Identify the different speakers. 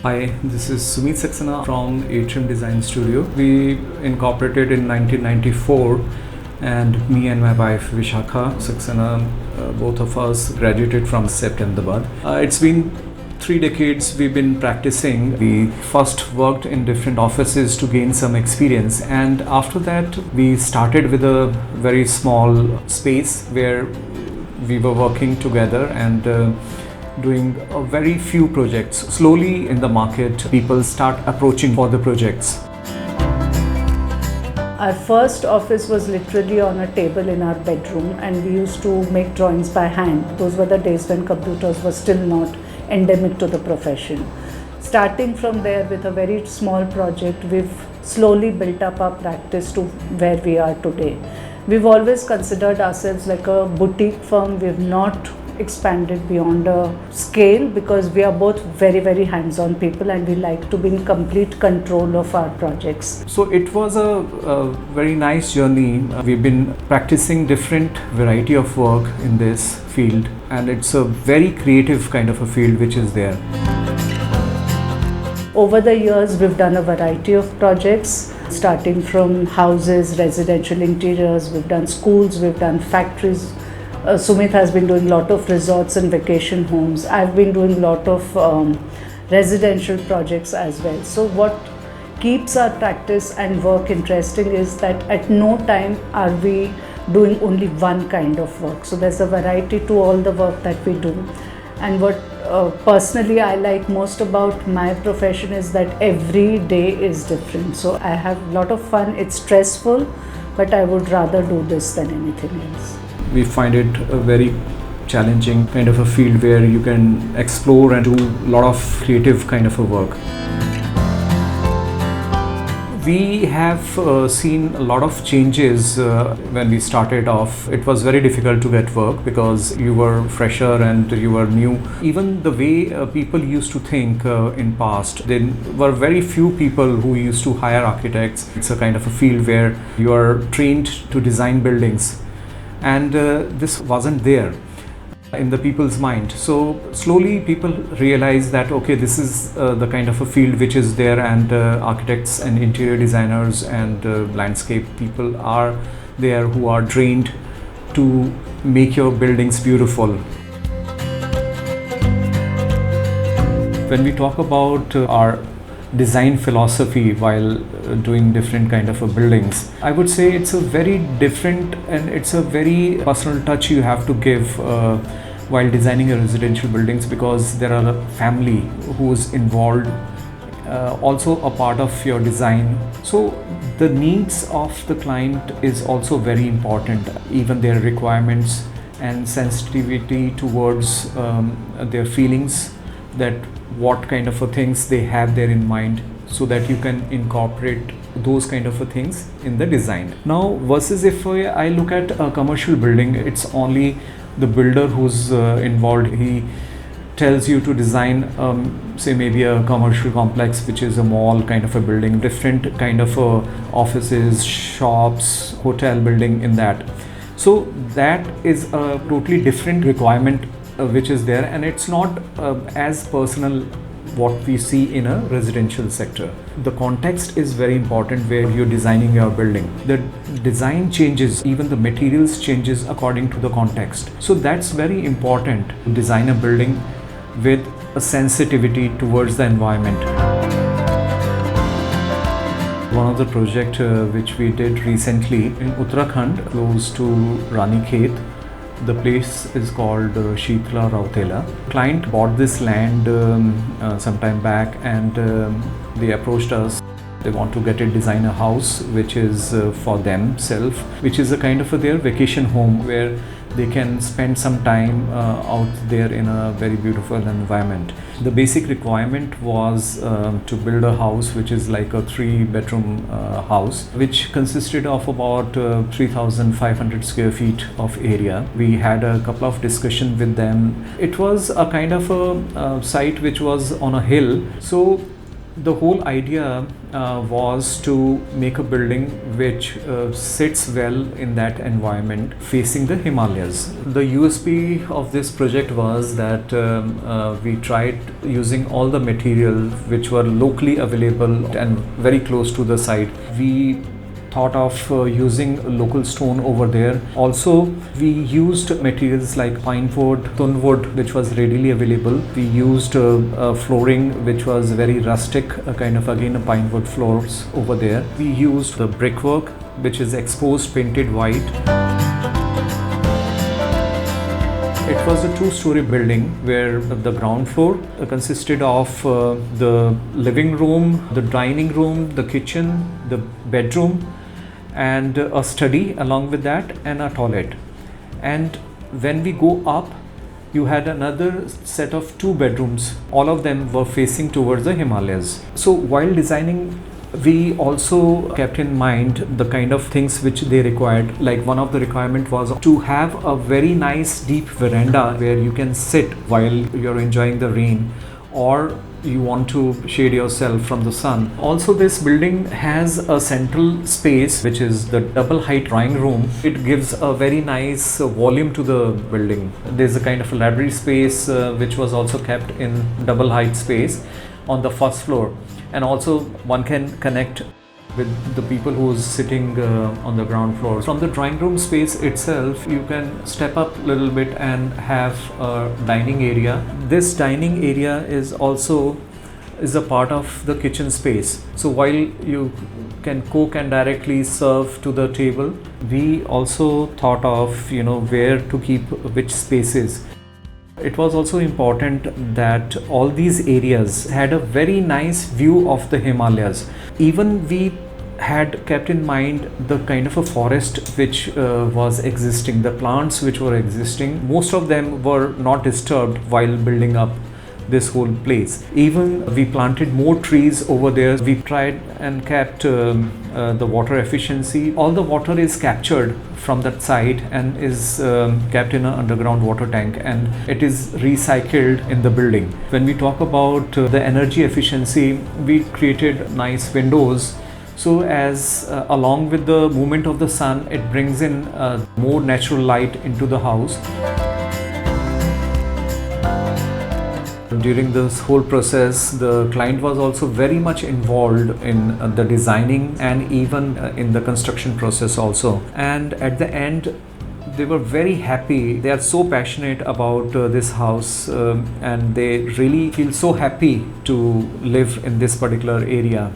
Speaker 1: Hi, this is Sumeet Saxena from Atrium Design Studio. We incorporated in 1994, and me and my wife Vishakha Saxena, both of us graduated from SEPT Ahmedabad. It's been 3 decades we've been practicing. We first worked in different offices to gain some experience, and after that we started with a very small space where we were working together and doing a very few projects. Slowly in the market, people start approaching for the projects.
Speaker 2: Our first office was literally on a table in our bedroom, and we used to make drawings by hand. Those were the days when computers were still not endemic to the profession. Starting from there with a very small project, we've slowly built up our practice to where we are today. We've always considered ourselves like a boutique firm. We've not expanded beyond a scale because we are both very hands-on people, and we like to be in complete control of our projects.
Speaker 1: So it was a very nice journey. We've been practicing different variety of work in this field, and it's a very creative kind of a field which is there.
Speaker 2: Over the years, we've done a variety of projects, starting from houses, residential interiors, we've done schools, we've done factories. Sumeet has been doing a lot of resorts and vacation homes. I've been doing a lot of residential projects as well. So what keeps our practice and work interesting is that at no time are we doing only one kind of work. So there's a variety to all the work that we do. And what personally I like most about my profession is that every day is different. So I have a lot of fun. It's stressful, but I would rather do this than anything else.
Speaker 1: We find it a very challenging kind of a field where you can explore and do a lot of creative kind of a work. We have seen a lot of changes when we started off. It was very difficult to get work because you were fresher and you were new. Even the way people used to think in past, there were very few people who used to hire architects. It's a kind of a field where you are trained to design buildings, and this wasn't there in the people's mind. So slowly people realize that okay, this is the kind of a field which is there, and architects and interior designers and landscape people are there who are trained to make your buildings beautiful. When we talk about our design philosophy while doing different kind of buildings, I would say it's a very different and it's a very personal touch you have to give while designing a residential buildings, because there are a family who's involved, also a part of your design. So the needs of the client is also very important, even their requirements and sensitivity towards their feelings, that what kind of things they have there in mind, so that you can incorporate those kind of things in the design. Now versus if I look at a commercial building, it's only the builder who's involved. He tells you to design say maybe a commercial complex which is a mall kind of a building, different kind of offices, shops, hotel building in that. So that is a totally different requirement which is there, and it's not as personal what we see in a residential sector. The context is very important where you're designing your building. The design changes, even the materials changes according to the context. So that's very important to design a building with a sensitivity towards the environment. One of the project which we did recently in Uttarakhand, close to Ranikhet. The place is called Sheetla Rautela. Client bought this land some time back, and they approached us. They want to get a designer house which is for themselves, which is a kind of their vacation home where they can spend some time out there in a very beautiful environment. The basic requirement was to build a house which is like a 3-bedroom house, which consisted of about 3,500 square feet of area. We had a couple of discussions with them. It was a kind of a site which was on a hill, so The whole idea was to make a building which sits well in that environment facing the Himalayas. The USP of this project was that we tried using all the materials which were locally available and very close to the site. We thought of using local stone over there. Also, we used materials like pine wood, thun wood, which was readily available. We used flooring which was very rustic, kind of again a pine wood floors over there. We used the brickwork which is exposed painted white. It was a two-story building where the ground floor consisted of the living room, the dining room, the kitchen, the bedroom, and a study along with that, and a toilet. And when we go up, you had another set of 2 bedrooms. All of them were facing towards the Himalayas. So while designing, we also kept in mind the kind of things which they required. Like one of the requirement was to have a very nice deep veranda where you can sit while you're enjoying the rain, or you want to shade yourself from the sun. Also, this building has a central space which is the double height drawing room. It gives a very nice volume to the building. There's a kind of a library space which was also kept in double height space on the first floor, and also one can connect with the people who's sitting on the ground floor. From the drawing room space itself, you can step up a little bit and have a dining area. This dining area is also a part of the kitchen space. So while you can cook and directly serve to the table, we also thought of where to keep which spaces. It was also important that all these areas had a very nice view of the Himalayas. Even we had kept in mind the kind of a forest which was existing, the plants which were existing. Most of them were not disturbed while building up this whole place. Even we planted more trees over there. We tried and kept the water efficiency. All the water is captured from that site and is kept in an underground water tank, and it is recycled in the building. When we talk about the energy efficiency, we created nice windows, so as along with the movement of the sun, it brings in more natural light into the house. During this whole process, the client was also very much involved in the designing and even in the construction process also. And at the end, they were very happy. They are so passionate about this house and they really feel so happy to live in this particular area.